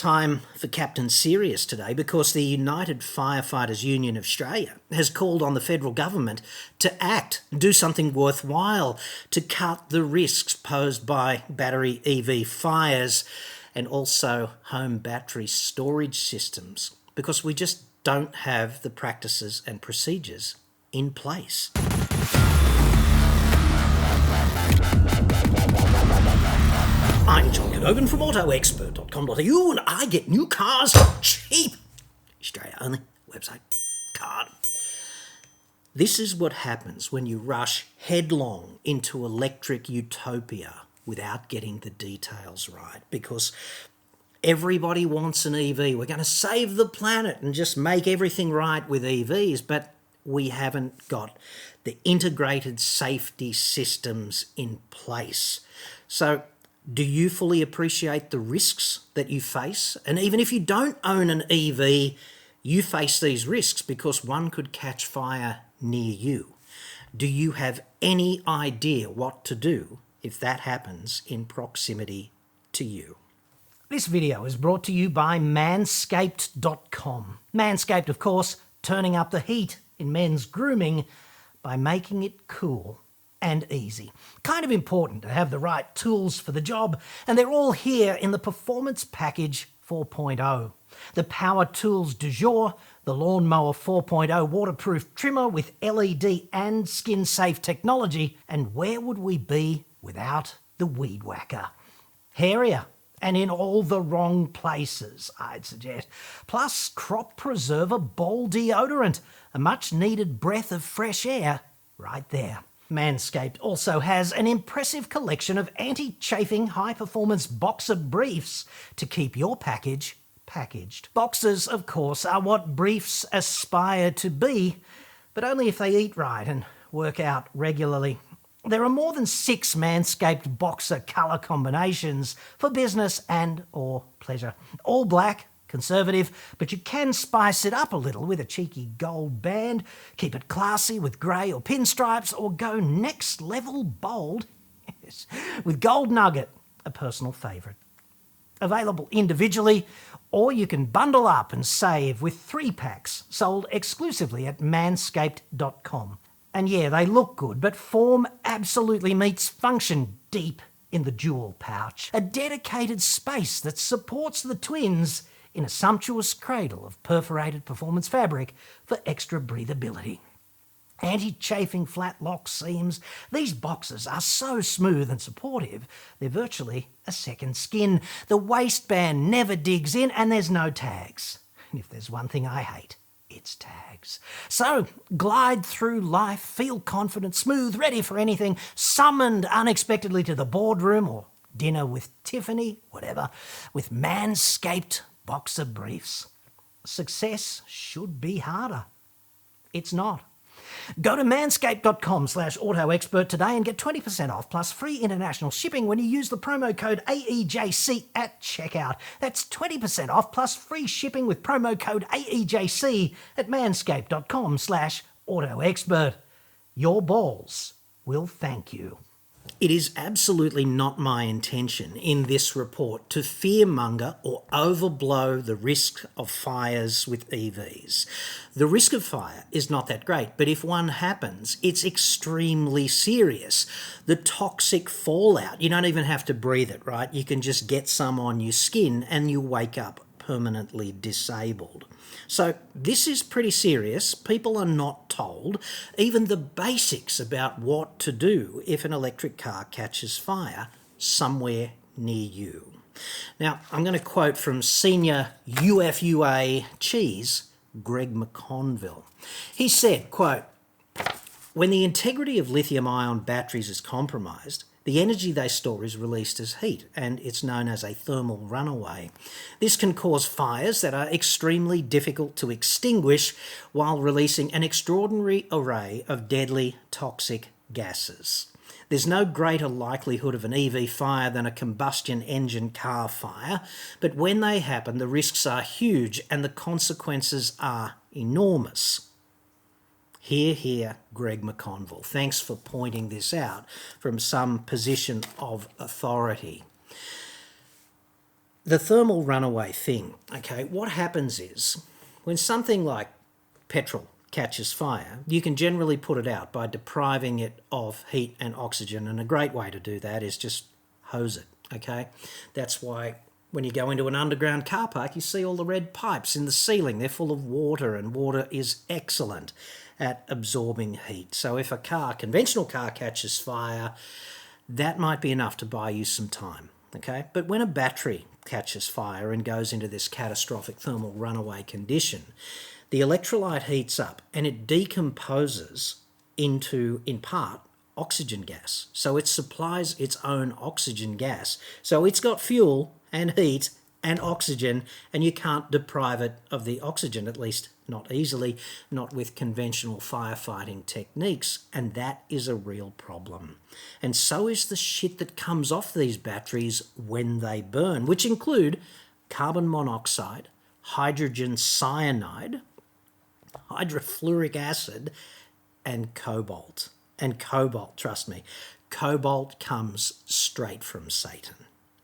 time for Captain Serious today because the United Firefighters Union of Australia has called on the federal government to act, do something worthwhile to cut the risks posed by battery EV fires and also home battery storage systems, because we just don't have the practices and procedures in place. I'm John Cadogan from autoexpert.com.au and I get new cars cheap. Australia only, website, card. This is what happens when you rush headlong into electric utopia without getting the details right, because everybody wants an EV. We're going to save the planet and just make everything right with EVs, but we haven't got the integrated safety systems in place. So do you fully appreciate the risks that you face? And even if you don't own an EV, you face these risks because one could catch fire near you. Do you have any idea what to do if that happens in proximity to you? This video is brought to you by Manscaped.com. Manscaped, of course, turning up the heat in men's grooming by making it cool and easy. Kind of important to have the right tools for the job, and they're all here in the Performance Package 4.0. The power tools du jour, the Lawnmower 4.0 waterproof trimmer with LED and skin-safe technology, and where would we be without the Weed Whacker? Hairier, and in all the wrong places, I'd suggest. Plus, Crop Preserver Ball Deodorant, a much-needed breath of fresh air right there. Manscaped also has an impressive collection of anti-chafing high-performance boxer briefs to keep your package packaged. Boxers, of course, are what briefs aspire to be, but only if they eat right and work out regularly. There are more than 6 Manscaped boxer colour combinations for business and or pleasure. All black, conservative, but you can spice it up a little with a cheeky gold band, keep it classy with grey or pinstripes, or go next level bold with Gold Nugget, a personal favourite. Available individually, or you can bundle up and save with 3 packs sold exclusively at manscaped.com. And yeah, they look good, but form absolutely meets function deep in the jewel pouch. A dedicated space that supports the twins in a sumptuous cradle of perforated performance fabric for extra breathability. Anti-chafing flat lock seams, these boxes are so smooth and supportive, they're virtually a second skin. The waistband never digs in and there's no tags. And if there's one thing I hate, it's tags. So, glide through life, feel confident, smooth, ready for anything, summoned unexpectedly to the boardroom or dinner with Tiffany, whatever, with Manscaped boxer briefs. Success should be harder. It's not. Go to manscaped.com/autoexpert today and get 20% off plus free international shipping when you use the promo code AEJC at checkout. That's 20% off plus free shipping with promo code AEJC at manscaped.com/autoexpert. Your balls will thank you. It is absolutely not my intention in this report to fearmonger or overblow the risk of fires with EVs. The risk of fire is not that great, but if one happens, it's extremely serious. The toxic fallout, you don't even have to breathe it, right? You can just get some on your skin and you wake up permanently disabled. So this is pretty serious. People are not told even the basics about what to do if an electric car catches fire somewhere near you. Now, I'm going to quote from senior UFUA Cheese, Greg McConville. He said, quote, "When the integrity of lithium-ion batteries is compromised, the energy they store is released as heat, and it's known as a thermal runaway. This can cause fires that are extremely difficult to extinguish while releasing an extraordinary array of deadly toxic gases. There's no greater likelihood of an EV fire than a combustion engine car fire, but when they happen, the risks are huge and the consequences are enormous." Hear, hear, Greg McConville. Thanks for pointing this out from some position of authority. The thermal runaway thing, okay, what happens is when something like petrol catches fire, you can generally put it out by depriving it of heat and oxygen, and a great way to do that is just hose it, okay? That's why when you go into an underground car park, you see all the red pipes in the ceiling. They're full of water, and water is excellent at absorbing heat. So if a conventional car catches fire, that might be enough to buy you some time, okay? But when a battery catches fire and goes into this catastrophic thermal runaway condition, the electrolyte heats up and it decomposes into, in part, oxygen gas. So it supplies its own oxygen gas. So it's got fuel and heat and oxygen, and you can't deprive it of the oxygen, at least not easily, not with conventional firefighting techniques, and that is a real problem. And so is the shit that comes off these batteries when they burn, which include carbon monoxide, hydrogen cyanide, hydrofluoric acid, and cobalt. And cobalt, trust me, cobalt comes straight from Satan.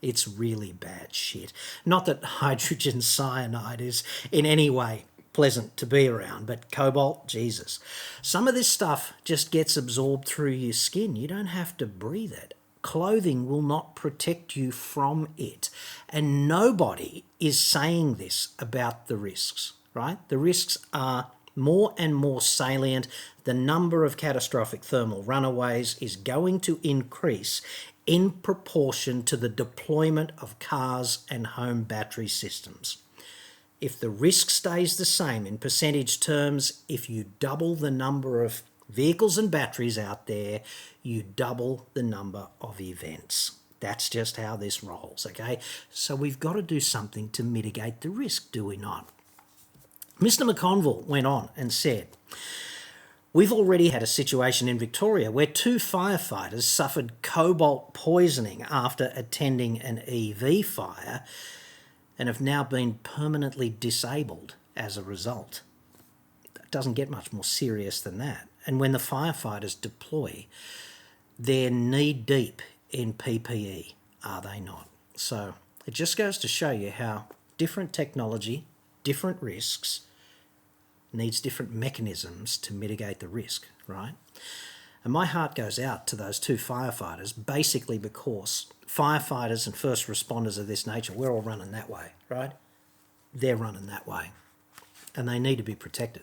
It's really bad shit. Not that hydrogen cyanide is in any way pleasant to be around, but cobalt, Jesus. Some of this stuff just gets absorbed through your skin. You don't have to breathe it. Clothing will not protect you from it. And nobody is saying this about the risks, right? The risks are more and more salient. The number of catastrophic thermal runaways is going to increase in proportion to the deployment of cars and home battery systems. If the risk stays the same in percentage terms, if you double the number of vehicles and batteries out there, you double the number of events. That's just how this rolls, okay? So we've got to do something to mitigate the risk, do we not? Mr. McConville went on and said, "We've already had a situation in Victoria where 2 firefighters suffered cobalt poisoning after attending an EV fire and have now been permanently disabled as a result." It doesn't get much more serious than that. And when the firefighters deploy, they're knee-deep in PPE, are they not? So it just goes to show you how different technology, different risks, needs different mechanisms to mitigate the risk, right? And my heart goes out to those 2 firefighters, basically because firefighters and first responders of this nature, we're all running that way, right? They're running that way, and they need to be protected.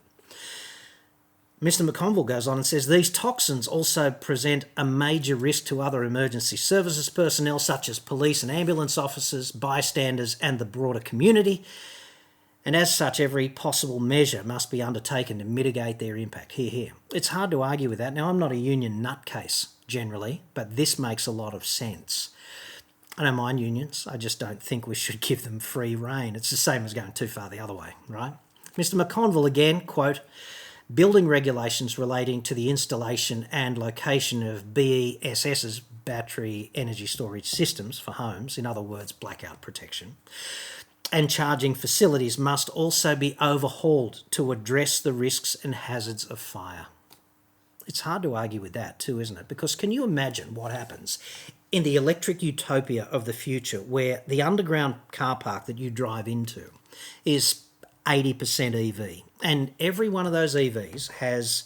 Mr. McConville goes on and says, "These toxins also present a major risk to other emergency services personnel, such as police and ambulance officers, bystanders, and the broader community. And as such, every possible measure must be undertaken to mitigate their impact." Hear, hear. It's hard to argue with that. Now, I'm not a union nutcase generally, but this makes a lot of sense. I don't mind unions. I just don't think we should give them free rein. It's the same as going too far the other way, right? Mr. McConville again, quote, "Building regulations relating to the installation and location of BESS's battery energy storage systems for homes, in other words, blackout protection, and charging facilities must also be overhauled to address the risks and hazards of fire." It's hard to argue with that too, isn't it? Because can you imagine what happens in the electric utopia of the future where the underground car park that you drive into is 80% EV, and every one of those EVs has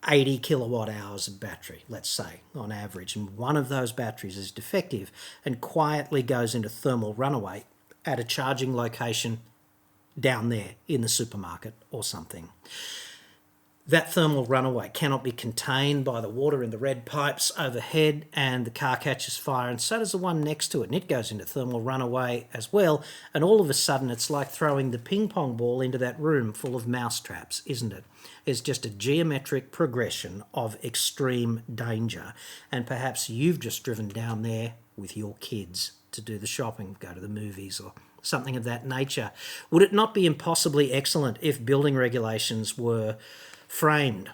80 kilowatt hours of battery, let's say, on average, and one of those batteries is defective and quietly goes into thermal runaway at a charging location down there in the supermarket or something. That thermal runaway cannot be contained by the water in the red pipes overhead, and the car catches fire, and so does the one next to it, and it goes into thermal runaway as well, and all of a sudden it's like throwing the ping pong ball into that room full of mouse traps, isn't it? It's just a geometric progression of extreme danger, and perhaps you've just driven down there with your kids to do the shopping, go to the movies or something of that nature. Would it not be impossibly excellent if building regulations were framed,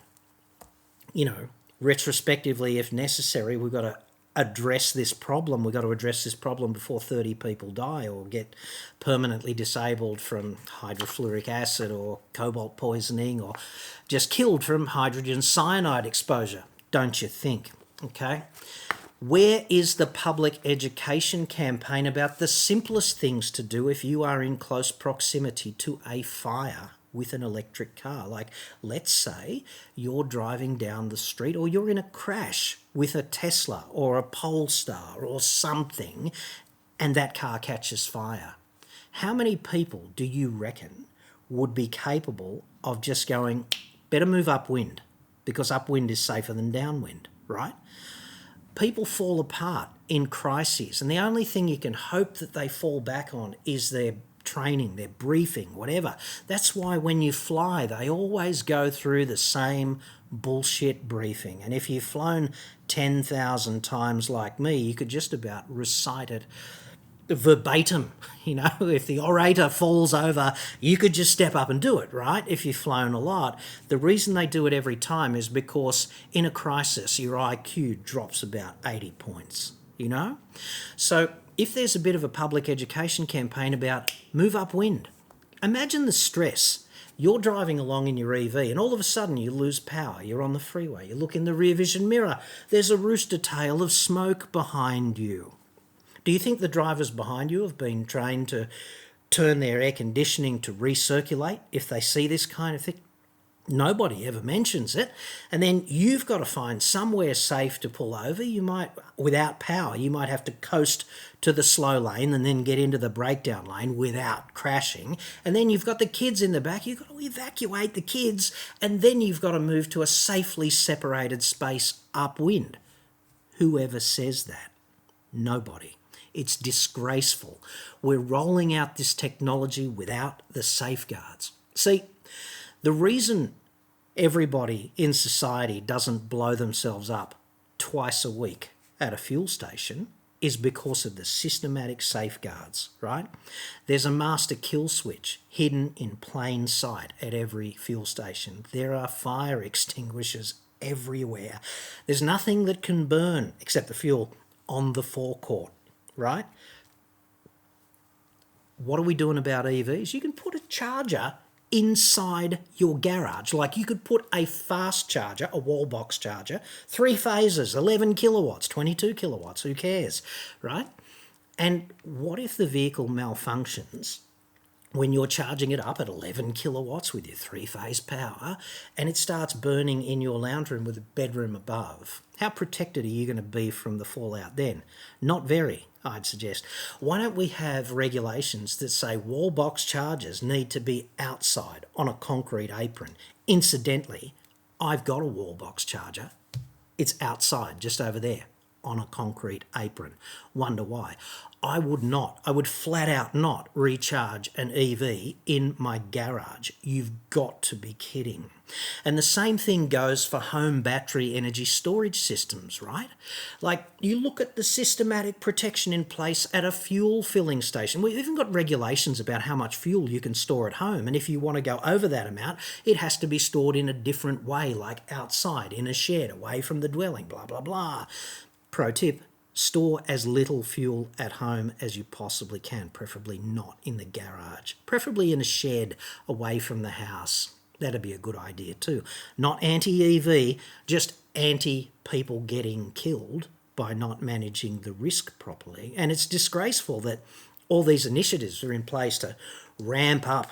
retrospectively if necessary? We've got to address this problem. We've got to address this problem before 30 people die or get permanently disabled from hydrofluoric acid or cobalt poisoning or just killed from hydrogen cyanide exposure, don't you think? Okay. Where is the public education campaign about the simplest things to do if you are in close proximity to a fire with an electric car? Like, let's say you're driving down the street or you're in a crash with a Tesla or a Polestar or something, and that car catches fire. How many people do you reckon would be capable of just going, better move upwind, because upwind is safer than downwind, right? People fall apart in crises, and the only thing you can hope that they fall back on is their training, their briefing, whatever. That's why when you fly, they always go through the same bullshit briefing. And if you've flown 10,000 times like me, you could just about recite it verbatim. You know, if the orator falls over, you could just step up and do it, right? If you've flown a lot. The reason they do it every time is because in a crisis, your IQ drops about 80 points, you know? So if there's a bit of a public education campaign about move upwind, imagine the stress. You're driving along in your EV and all of a sudden you lose power. You're on the freeway. You look in the rear vision mirror. There's a rooster tail of smoke behind you. Do you think the drivers behind you have been trained to turn their air conditioning to recirculate if they see this kind of thing? Nobody ever mentions it. And then you've got to find somewhere safe to pull over. You might, without power, you might have to coast to the slow lane and then get into the breakdown lane without crashing. And then you've got the kids in the back. You've got to evacuate the kids. And then you've got to move to a safely separated space upwind. Whoever says that? Nobody. It's disgraceful. We're rolling out this technology without the safeguards. See, the reason everybody in society doesn't blow themselves up twice a week at a fuel station is because of the systematic safeguards, right? There's a master kill switch hidden in plain sight at every fuel station. There are fire extinguishers everywhere. There's nothing that can burn except the fuel on the forecourt, right? What are we doing about EVs? You can put a charger inside your garage. Like you could put a fast charger, a wall box charger, 3 phases, 11 kilowatts, 22 kilowatts, who cares, right? And what if the vehicle malfunctions when you're charging it up at 11 kilowatts with your 3-phase power and it starts burning in your lounge room with a bedroom above? How protected are you going to be from the fallout then? Not very, I'd suggest. Why don't we have regulations that say wall box chargers need to be outside on a concrete apron? Incidentally, I've got a wall box charger. It's outside, just over there, on a concrete apron. Wonder why? I would flat out not recharge an EV in my garage. You've got to be kidding. And the same thing goes for home battery energy storage systems, right? Like you look at the systematic protection in place at a fuel filling station. We've even got regulations about how much fuel you can store at home. And if you want to go over that amount, it has to be stored in a different way, like outside, in a shed, away from the dwelling, blah, blah, blah. Pro tip, store as little fuel at home as you possibly can, preferably not in the garage, preferably in a shed away from the house. That'd be a good idea too. Not anti-EV, just anti-people getting killed by not managing the risk properly. And it's disgraceful that all these initiatives are in place to ramp up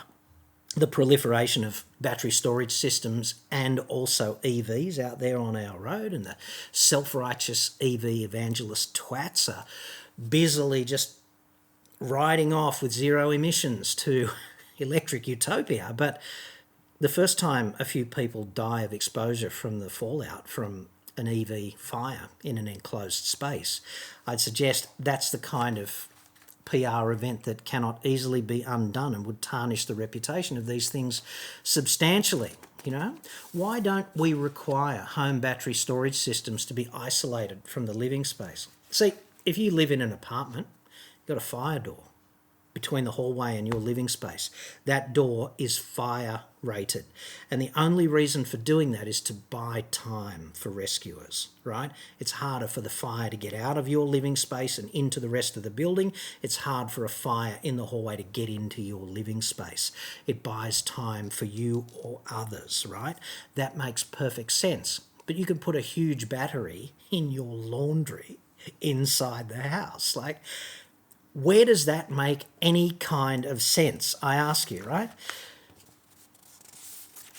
the proliferation of battery storage systems and also EVs out there on our road, and the self-righteous EV evangelist twats are busily just riding off with zero emissions to electric utopia. But the first time a few people die of exposure from the fallout from an EV fire in an enclosed space, I'd suggest that's the kind of PR event that cannot easily be undone and would tarnish the reputation of these things substantially. You know, why don't we require home battery storage systems to be isolated from the living space? See, if you live in an apartment, you've got a fire door between the hallway and your living space. That door is fire rated. And the only reason for doing that is to buy time for rescuers, right? It's harder for the fire to get out of your living space and into the rest of the building. It's hard for a fire in the hallway to get into your living space. It buys time for you or others, right? That makes perfect sense. But you can put a huge battery in your laundry inside the house. Like, where does that make any kind of sense? I ask you, right?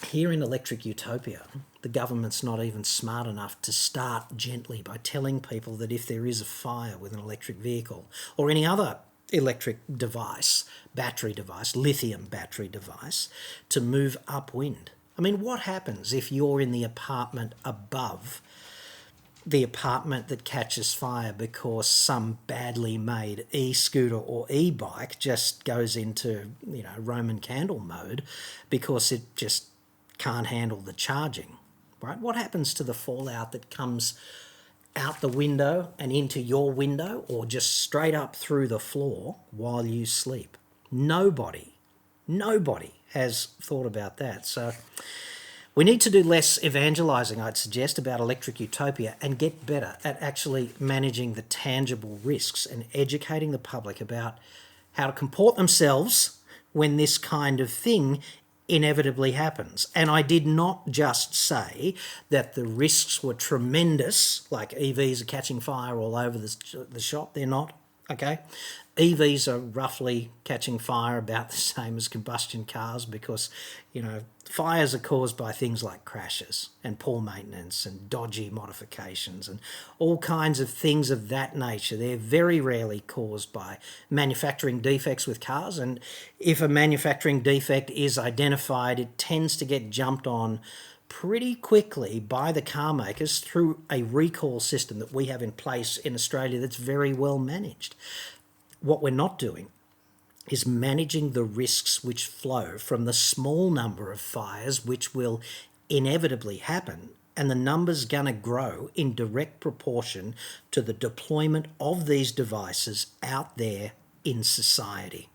Here in Electric Utopia, the government's not even smart enough to start gently by telling people that if there is a fire with an electric vehicle or any other electric device, battery device, lithium battery device, to move upwind. I mean, what happens if you're in the apartment above the apartment that catches fire because some badly made e-scooter or e-bike just goes into, Roman candle mode because it just can't handle the charging, right? What happens to the fallout that comes out the window and into your window or just straight up through the floor while you sleep? Nobody has thought about that. So we need to do less evangelising, I'd suggest, about Electric Utopia and get better at actually managing the tangible risks and educating the public about how to comport themselves when this kind of thing inevitably happens. And I did not just say that the risks were tremendous, like EVs are catching fire all over the shop. They're not, okay? EVs are roughly catching fire about the same as combustion cars because, fires are caused by things like crashes and poor maintenance and dodgy modifications and all kinds of things of that nature. They're very rarely caused by manufacturing defects with cars, and if a manufacturing defect is identified, it tends to get jumped on pretty quickly by the car makers through a recall system that we have in place in Australia that's very well managed. What we're not doing is managing the risks which flow from the small number of fires which will inevitably happen, and the number's going to grow in direct proportion to the deployment of these devices out there in society.